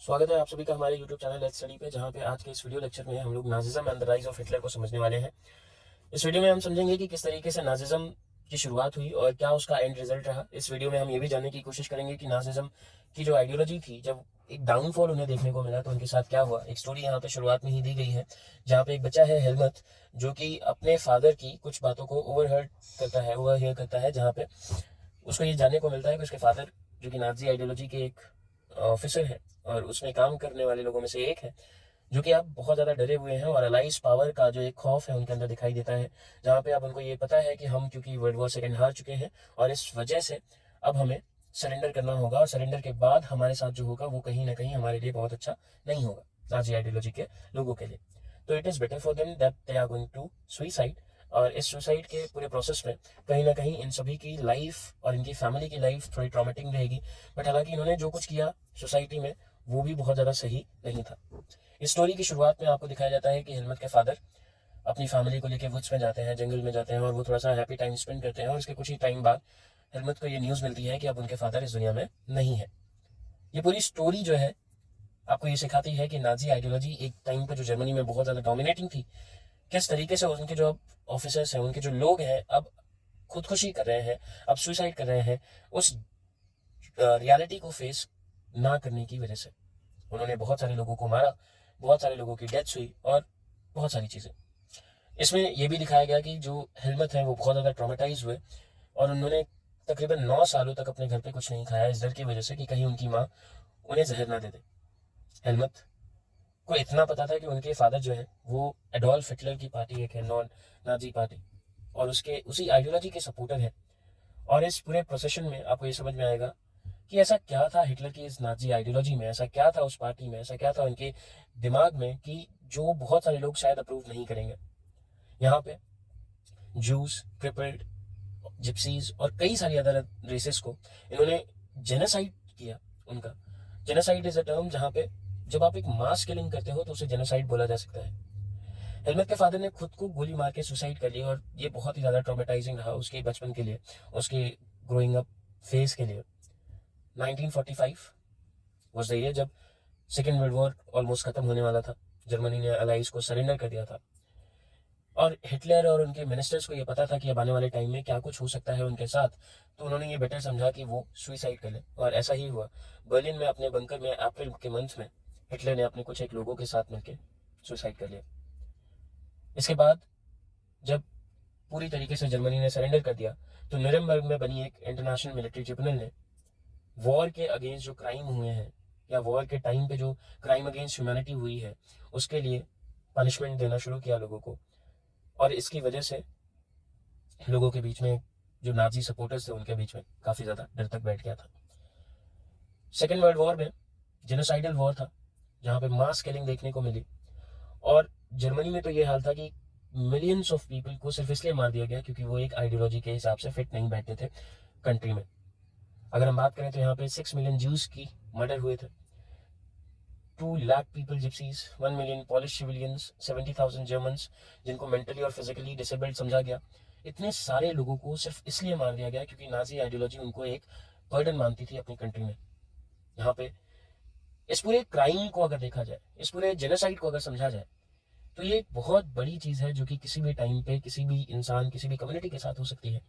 स्वागत है आप सभी का हमारे YouTube चैनल लेट्स स्टडी पे, जहाँ पे आज के इस वीडियो लेक्चर में हम लोग Nazism and the rise of Hitler को समझने वाले हैं। इस वीडियो में हम समझेंगे कि किस तरीके से नाजिज्म की शुरुआत हुई और क्या उसका एंड रिजल्ट रहा। इस वीडियो में हम ये भी जानने की कोशिश करेंगे कि नाजिज्म की जो आइडियोलॉजी थी, जब एक डाउनफॉल उन्हें देखने को मिला तो उनके साथ क्या हुआ। एक स्टोरी यहाँ पे शुरुआत में ही दी गई है, जहाँ पे एक बच्चा है हेलमत, जो कि अपने फादर की कुछ बातों को ओवरहियर करता है, जहाँ पे उसको ये जानने को मिलता है कि उसके फादर, जो कि नाजी आइडियोलॉजी के एक ऑफिसर है और उसमें काम करने वाले लोगों में से एक है, जो कि अब बहुत ज़्यादा डरे हुए हैं और अलाइज पावर का जो एक खौफ है उनके अंदर दिखाई देता है, जहाँ पे अब उनको ये पता है कि हम क्योंकि वर्ल्ड वॉर सेकेंड हार चुके हैं और इस वजह से अब हमें सरेंडर करना होगा, और सरेंडर के बाद हमारे साथ जो होगा वो कहीं ना कहीं हमारे लिए बहुत अच्छा नहीं होगा नाजी आइडियोलॉजी के लोगों के लिए। तो it is better for them that they are going to suicide. और इस सुसाइड के पूरे प्रोसेस में कहीं ना कहीं इन सभी की लाइफ और इनकी फैमिली की लाइफ थोड़ी ट्रॉमेटिक रहेगी। बट हालांकि इन्होंने जो कुछ किया सोसाइटी में वो भी बहुत ज़्यादा सही नहीं था। इस स्टोरी की शुरुआत में आपको दिखाया जाता है कि हिलमत के फादर अपनी फैमिली को लेकर वुड्स में जाते हैं, जंगल में जाते हैं, और वो थोड़ा सा हैप्पी टाइम स्पेंड करते हैं। और उसके कुछ ही टाइम बाद हिलमत को ये न्यूज़ मिलती है कि अब उनके फादर इस दुनिया में नहीं है। ये पूरी स्टोरी जो है आपको ये सिखाती है कि नाजी आइडियोलॉजी एक टाइम पर जो जर्मनी में बहुत ज़्यादा डोमिनेटिंग थी, किस तरीके से उनके जो ऑफिसर्स हैं, उनके जो लोग हैं, अब खुदकुशी कर रहे हैं, अब सुसाइड कर रहे हैं, उस रियलिटी को फेस ना करने की वजह से। उन्होंने बहुत सारे लोगों को मारा, बहुत सारे लोगों की डेथ्स हुई और बहुत सारी चीज़ें। इसमें यह भी दिखाया गया कि जो हिलमत है वो बहुत ज़्यादा ट्रॉमेटाइज हुए और उन्होंने तकरीबन 9 सालों तक अपने घर पे कुछ नहीं खाया, इस डर की वजह से कि कहीं उनकी माँ उन्हें जहर ना दे दे। हिलमत को इतना पता था कि उनके फादर जो है वो एडोल्फ हिटलर की पार्टी एक है, नॉन नाजी पार्टी, और उसके उसी आइडियोलॉजी के सपोर्टर है। और इस पूरे प्रोसेशन में आपको ये समझ में आएगा कि ऐसा क्या था हिटलर की इस नाजी आइडियोलॉजी में, ऐसा क्या था उस पार्टी में, ऐसा क्या था उनके दिमाग में कि जो बहुत सारे लोग शायद अप्रूव नहीं करेंगे। यहाँ पे जूस, क्रिपल्ड, जिप्सीज और कई सारी अदर रेसेस को इन्होंने जेनोसाइड किया। उनका जेनोसाइड इज अ टर्म जहाँ पे जब आप एक मास किलिंग करते हो तो उसे जेनोसाइड बोला जा सकता है। हेलमेट के फादर ने खुद को गोली मार के सुसाइड कर लिया और ये बहुत ही ज़्यादा ट्रॉमेटाइजिंग रहा उसके बचपन के लिए, उसके ग्रोइंग अप फेज के लिए। 1945 वाज द ईयर जब सेकेंड वर्ल्ड वॉर ऑलमोस्ट खत्म होने वाला था। जर्मनी ने अलाइज को सरेंडर कर दिया था और हिटलर और उनके मिनिस्टर्स को ये पता था कि अब आने वाले टाइम में क्या कुछ हो सकता है उनके साथ, तो उन्होंने ये बेटर समझा कि वो सुसाइड कर ले, और ऐसा ही हुआ। बर्लिन में अपने बंकर में अप्रैल के मंथ में हिटलर ने अपने कुछ एक लोगों के साथ मिलकर सुसाइड कर लिया। इसके बाद जब पूरी तरीके से जर्मनी ने सरेंडर कर दिया तो न्यूरेमबर्ग में बनी एक इंटरनेशनल मिलिट्री ट्रिब्यूनल ने वॉर के अगेंस्ट जो क्राइम हुए हैं या वॉर के टाइम पे जो क्राइम अगेंस्ट ह्यूमैनिटी हुई है उसके लिए पनिशमेंट देना शुरू किया लोगों को। और इसकी वजह से लोगों के बीच में, जो नाजी सपोर्टर्स थे उनके बीच में काफ़ी ज़्यादा डर तक बैठ गया था। सेकेंड वर्ल्ड वॉर में जेनोसाइडल वॉर था जहाँ पे मास किलिंग देखने को मिली, और जर्मनी में तो ये हाल था कि मिलियंस ऑफ पीपल को सिर्फ इसलिए मार दिया गया क्योंकि वो एक आइडियोलॉजी के हिसाब से फिट नहीं बैठते थे कंट्री में। अगर हम बात करें तो यहाँ पे 6 मिलियन ज्यूज की मर्डर हुए थे, 2 lakh people gypsies, 1 million polish civilians, 70,000 Germans जिनको मेंटली और फिजिकली डिसेबल्ड समझा गया। इतने सारे लोगों को सिर्फ इसलिए मार दिया गया क्योंकि नाजी आइडियोलॉजी उनको एक बर्डन मानती थी अपनी कंट्री में। यहाँ पे इस पूरे क्राइम को अगर देखा जाए, इस पूरे जेनोसाइड को अगर समझा जाए, तो ये एक बहुत बड़ी चीज़ है जो कि किसी भी टाइम पे किसी भी इंसान, किसी भी कम्युनिटी के साथ हो सकती है।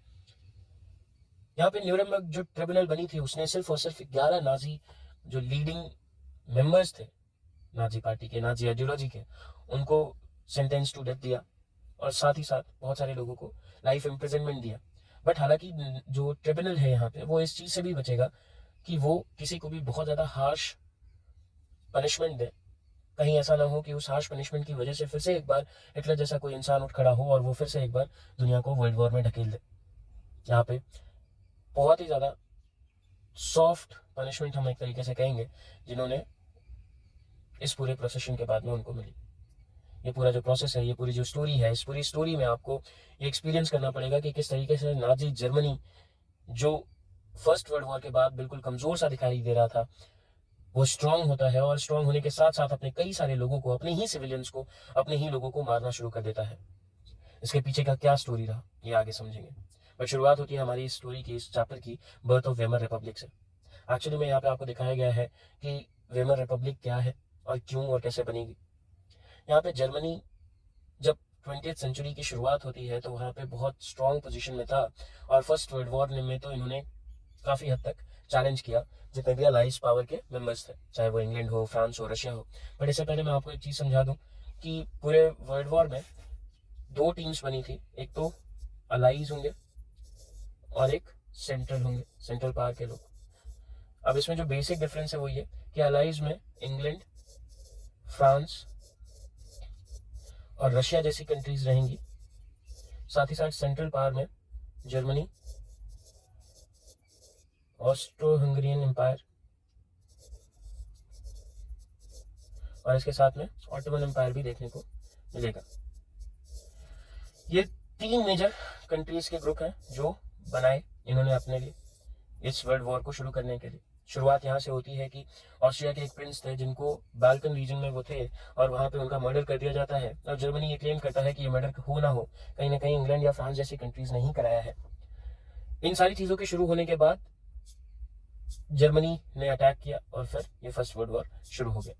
यहाँ पे न्यूरेमबर्ग जो ट्रिब्यूनल बनी थी उसने सिर्फ और सिर्फ 11 नाजी जो लीडिंग मेंबर्स थे नाजी पार्टी के, नाजी आइडियोलॉजी के, उनको सेंटेंस टू डेथ दिया और साथ ही साथ बहुत सारे लोगों को लाइफ इम्प्रिजनमेंट दिया। बट हालांकि जो ट्रिब्यूनल है यहाँ पे वो इस चीज़ से भी बचेगा कि वो किसी को भी बहुत ज़्यादा हार्श पनिशमेंट दे। कहीं ऐसा ना हो कि उस हार्श पनिशमेंट की वजह से फिर से एक बार हिटलर जैसा कोई इंसान उठ खड़ा हो और वो फिर से एक बार दुनिया को वर्ल्ड वॉर में ढकेल दे। यहाँ पे बहुत ही ज़्यादा सॉफ्ट पनिशमेंट हम एक तरीके से कहेंगे जिन्होंने इस पूरे प्रोसेशन के बाद में उनको मिली। ये पूरा जो प्रोसेस है, ये पूरी जो स्टोरी है, इस पूरी स्टोरी में आपको ये एक्सपीरियंस करना पड़ेगा कि किस तरीके से नाजी जर्मनी, जो फर्स्ट वर्ल्ड वॉर के बाद बिल्कुल कमज़ोर सा दिखाई दे रहा था, वो स्ट्रांग होता है और स्ट्रांग होने के साथ साथ अपने कई सारे लोगों को, अपने ही सिविलियंस को, अपने ही लोगों को मारना शुरू कर देता है। इसके पीछे का क्या स्टोरी रहा ये आगे समझेंगे। पर शुरुआत होती है हमारी इस स्टोरी की, इस चैप्टर की, बर्थ ऑफ वेमर रिपब्लिक से। एक्चुअली में यहाँ पे आपको दिखाया गया है कि वेमर रिपब्लिक क्या है और क्यों और कैसे बनेगी। यहाँ पे जर्मनी जब 20th सेंचुरी की शुरुआत होती है तो वहाँ पे बहुत स्ट्रॉन्ग पोजीशन में था, और फर्स्ट वर्ल्ड वॉर में तो इन्होंने काफ़ी हद तक चैलेंज किया जितने भी अलाइज पावर के मेंबर्स थे, चाहे वो इंग्लैंड हो, फ्रांस हो, रशिया हो। बट इससे पहले मैं आपको एक चीज़ समझा दूँ कि पूरे वर्ल्ड वॉर में दो टीम्स बनी थी, एक तो अलाइज होंगे और एक सेंट्रल होंगे, सेंट्रल पावर के लोग। अब इसमें जो बेसिक डिफरेंस है वो ये कि अलाइज में इंग्लैंड, फ्रांस और रशिया जैसी कंट्रीज रहेंगी, साथ ही साथ सेंट्रल पावर में जर्मनी, ऑस्ट्रो हंगेरियन एम्पायर और इसके साथ में ऑटोमन एम्पायर भी देखने को मिलेगा। ये तीन मेजर कंट्रीज के ग्रुप हैं जो बनाए इन्होंने अपने लिए इस वर्ल्ड वॉर को शुरू करने के लिए। शुरुआत यहाँ से होती है कि ऑस्ट्रिया के एक प्रिंस थे जिनको बाल्कन रीजन में वो थे, और वहाँ पे उनका मर्डर कर दिया जाता है। और जर्मनी ये क्लेम करता है कि ये मर्डर हो ना हो, कहीं ना कहीं इंग्लैंड या फ्रांस जैसी कंट्रीज ने ही कराया है। इन सारी चीज़ों के शुरू होने के बाद जर्मनी ने अटैक किया और फिर ये फर्स्ट वर्ल्ड वॉर शुरू हो गया।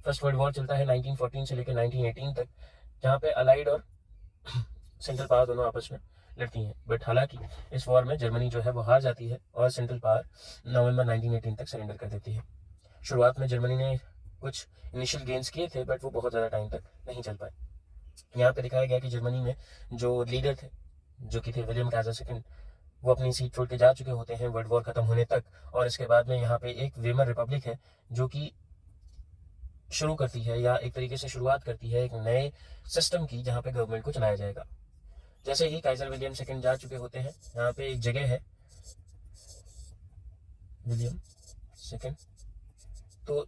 फर्स्ट वर्ल्ड वॉर चलता है 1914 से लेकर 1918 तक, जहाँ पे अलाइड और सेंट्रल पावर दोनों आपस में लड़ती हैं। बट हालांकि इस वॉर में जर्मनी जो है वो हार जाती है और सेंट्रल पावर नवंबर 1918 तक सरेंडर कर देती है। शुरुआत में जर्मनी ने कुछ इनिशियल गेंस किए थे बट वो बहुत ज़्यादा टाइम तक नहीं चल पाए। यहाँ पे दिखाया गया कि जर्मनी में जो लीडर थे, जो कि थे विलियम काइजर सेकंड, वो अपनी सीट छोड़ के जा चुके होते हैं वर्ल्ड वॉर खत्म होने तक। और इसके बाद में यहाँ पे एक वेमर रिपब्लिक है जो कि शुरू करती है या एक तरीके से शुरुआत करती है एक नए सिस्टम की, जहाँ पे गवर्नमेंट को चलाया जाएगा। जैसे ही काइजर विलियम सेकंड जा चुके होते हैं, यहाँ पे एक जगह है विलियम सेकंड, तो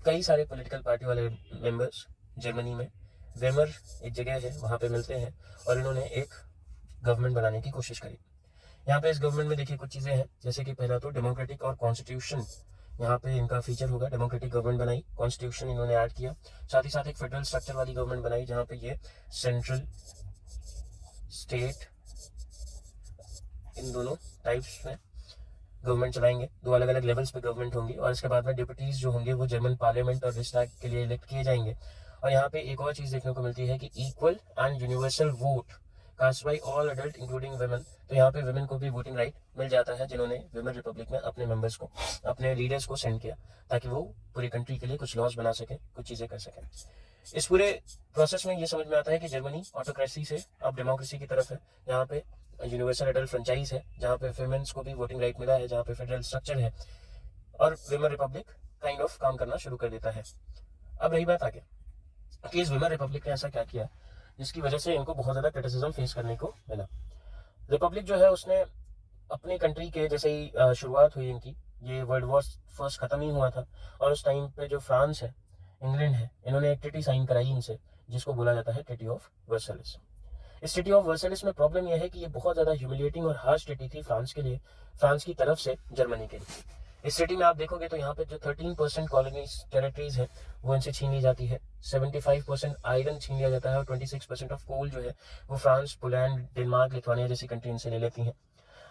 कई सारे पॉलिटिकल पार्टी वाले मेंबर्स जर्मनी में वेमर एक जगह है वहाँ पे मिलते हैं और इन्होंने एक गवर्नमेंट बनाने की कोशिश करी। यहाँ पे इस गवर्नमेंट में देखिए कुछ चीज़ें हैं, जैसे कि पहला तो डेमोक्रेटिक और कॉन्स्टिट्यूशन यहाँ पे इनका फीचर होगा। डेमोक्रेटिक गवर्नमेंट बनाई, कॉन्स्टिट्यूशन इन्होंने ऐड किया, साथ ही साथ एक फेडरल स्ट्रक्चर वाली गवर्नमेंट बनाई जहाँ पे ये सेंट्रल, स्टेट, इन दोनों टाइप्स में गवर्नमेंट चलाएंगे। दो अलग अलग लेवल्स पे गवर्नमेंट होंगी और इसके बाद में डिप्यूटीज जो होंगे वो जर्मन पार्लियामेंट और रिक्सटैग के लिए इलेक्ट किए जाएंगे। और यहाँ पे एक और चीज़ देखने को मिलती है कि equal and universal vote cast by all adult including women. तो यहाँ पे वेमेन को भी वोटिंग राइट मिल जाता है, जिन्होंने वेमन रिपब्लिक में अपने मेंबर्स को, अपने लीडर्स को सेंड किया ताकि वो पूरी कंट्री के लिए कुछ लॉज बना सकें, कुछ चीज़ें कर सकें। इस पूरे प्रोसेस में ये समझ में आता है कि जर्मनी ऑटोक्रेसी से अब डेमोक्रेसी की तरफ है। यहाँ पे यूनिवर्सल अडल्ट फ्रेंचाइज है, जहाँ पे वुमेन्स को भी वोटिंग राइट मिला है, जहाँ पे फेडरल स्ट्रक्चर है, और वेमर रिपब्लिक काइंड ऑफ काम करना शुरू कर देता है। अब रही बात आगे कि इस वेमर रिपब्लिक ने ऐसा क्या किया जिसकी वजह से इनको बहुत ज़्यादा क्रिटिसिज्म फेस करने को मिला। रिपब्लिक जो है उसने अपनी कंट्री के जैसे ही शुरुआत हुई इनकी, ये वर्ल्ड वॉर फर्स्ट खत्म ही हुआ था, और उस टाइम पे जो फ्रांस है, इंग्लैंड है, इन्होंने एक ट्रीटी साइन कराई इनसे जिसको बोला जाता है ट्रीटी ऑफ वर्साइल्स। इस ट्रीटी ऑफ वर्साइल्स में प्रॉब्लम यह है कि ये बहुत ज़्यादा ह्यूमिलिएटिंग और हार्श ट्रीटी थी फ्रांस के लिए, फ्रांस की तरफ से जर्मनी के लिए। इस सिटी में आप देखोगे तो यहाँ पे जो 13% कॉलोनीज टेरिटरीज है वो इनसे छीन ली जाती है, 75% आयरन छीन लिया जाता है, और 26% ऑफ कोल जो है वो फ्रांस, पोलैंड, डेनमार्क, लिथुआनिया जैसी कंट्री इनसे ले लेती हैं।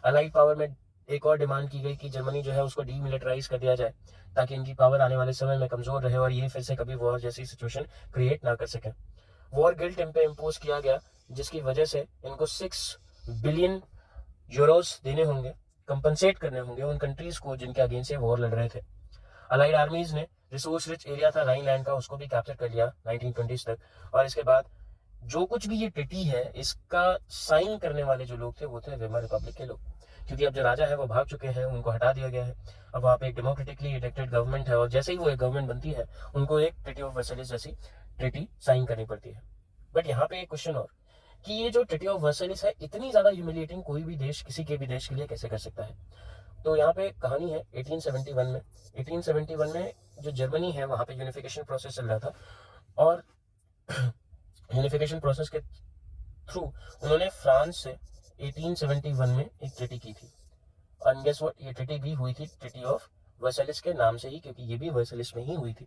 अलाइड पावर में एक और डिमांड की गई कि जर्मनी जो है उसको डीमिलिटराइज कर दिया जाए ताकि इनकी पावर आने वाले समय में कमजोर रहे और ये फिर से कभी वॉर जैसी सिचुएशन क्रिएट ना कर सके। वॉर गिल्ट इन पे इम्पोज किया गया जिसकी वजह से इनको 6 बिलियन यूरोस देने होंगे, कंपनसेट करने होंगे उन कंट्रीज को जिनके अगेंस्ट से वॉर लड़ रहे थे। अलाइड आर्मीज ने रिसोर्स रिच एरिया था राइनलैंड का, उसको भी कैप्चर कर लिया 1920s तक। और इसके बाद जो कुछ भी ये ट्रीटी है इसका साइन करने वाले जो लोग थे वो थे वेमर रिपब्लिक के लोग, क्योंकि अब जो राजा है वो भाग चुके हैं, उनको हटा दिया गया है। अब वहाँ पे एक डेमोक्रेटिकली इलेक्टेड गवर्नमेंट है और जैसे ही वो एक गवर्नमेंट बनती है उनको एक ट्रीटी ऑफ वर्साइल्स जैसी ट्रीटी साइन करनी पड़ती है। बट यहाँ पे एक क्वेश्चन और कि ये जो ट्रीटी ऑफ वर्साइल्स है इतनी ज्यादा ह्यूमिलिएटिंग कोई भी देश किसी के भी देश के लिए कैसे कर सकता है। तो यहाँ पे कहानी है 1871 में जो जर्मनी है वहाँ पे यूनिफिकेशन प्रोसेस चल रहा था, और यूनिफिकेशन प्रोसेस के थ्रू उन्होंने फ्रांस से 1871 में एक ट्रीटी की थी। और गेस व्हाट, ये ट्रीटी भी हुई थी ट्रीटी ऑफ वर्साइल्स के नाम से ही, क्योंकि ये भी वर्साइल्स में ही हुई थी।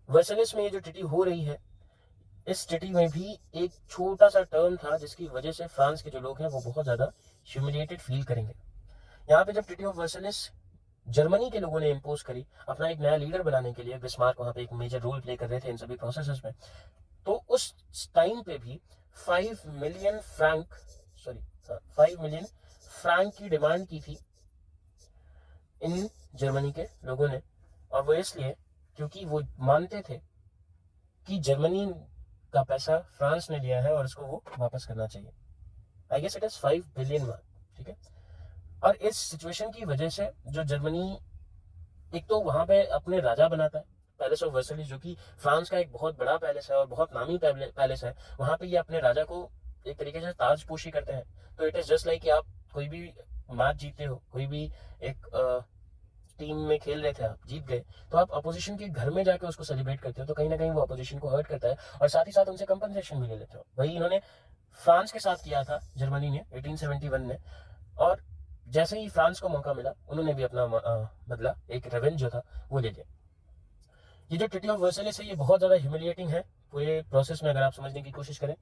वर्साइल्स में ये जो ट्रीटी हो रही है, इस ट्रीटी में भी एक छोटा सा टर्म था जिसकी वजह से फ्रांस के जो लोग हैं वो बहुत ज़्यादा ह्यूमिलिएटेड फील करेंगे। यहाँ पे जब ट्रीटी ऑफ वर्साइल्स जर्मनी के लोगों ने इम्पोज करी अपना एक नया लीडर बनाने के लिए। बिस्मार्क वहां पे एक मेजर रोल प्ले कर रहे थे इन सभी प्रोसेसेस में। तो उस टाइम पे भी 5 मिलियन फ्रैंक 5 मिलियन फ्रैंक की डिमांड की थी इन जर्मनी के लोगों ने, और वो इसलिए क्योंकि वो मानते थे कि जर्मनी का पैसा फ्रांस ने लिया है और उसको वो वापस करना चाहिए। I guess it is 5 billion mark, ठीक है। और इस सिचुएशन की वजह से जो जर्मनी एक तो वहां पे अपने राजा बनाता है, पैलेस ऑफ वर्सली, जो कि फ्रांस का एक बहुत बड़ा पैलेस है और बहुत नामी पैलेस है। वहां पे ये अपने राजा को एक तरीके से ताजपोशी करते हैं। तो इट इज जस्ट लाइक कि आप कोई भी मैच जीते हो, कोई भी एक टीम में खेल रहे थे, आप जीत गए, तो आप अपोजिशन के घर में जाके उसको सेलिब्रेट करते हो, तो कहीं ना कहीं वो अपोजिशन को हर्ट करता है और साथ ही साथ उनसे कंपनसेशन भी ले लेते हो। वही इन्होंने फ्रांस के साथ किया था जर्मनी ने 1871 में। और जैसे ही फ्रांस को मौका मिला उन्होंने भी अपना बदला, एक रेवेंज जो था वो ले लिया। ये जो ट्रीटी ऑफ वर्सेलिस है ये बहुत ज़्यादा ह्यूमिलिएटिंग है पूरे प्रोसेस में, अगर आप समझने की कोशिश करें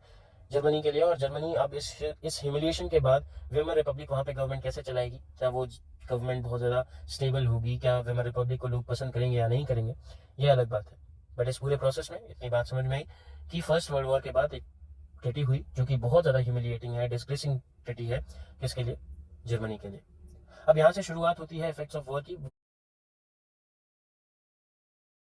जर्मनी के लिए। और जर्मनी अब इस ह्यूमिलिएशन के बाद वेमर रिपब्लिक वहाँ पे गवर्नमेंट कैसे चलाएगी, क्या वो गवर्नमेंट बहुत ज़्यादा स्टेबल होगी, क्या वेमर रिपब्लिक को लोग पसंद करेंगे या नहीं करेंगे, ये अलग बात है। बट इस पूरे प्रोसेस में इतनी बात समझ में आई कि फर्स्ट वर्ल्ड वॉर के बाद एक ट्रीटी हुई जो कि बहुत ज़्यादा ह्यूमिलिएटिंग है, डिस्ग्रेसिंग ट्रीटी है, किसके लिए, जर्मनी के लिए। अब यहाँ से शुरुआत होती है इफेक्ट्स ऑफ वॉर की।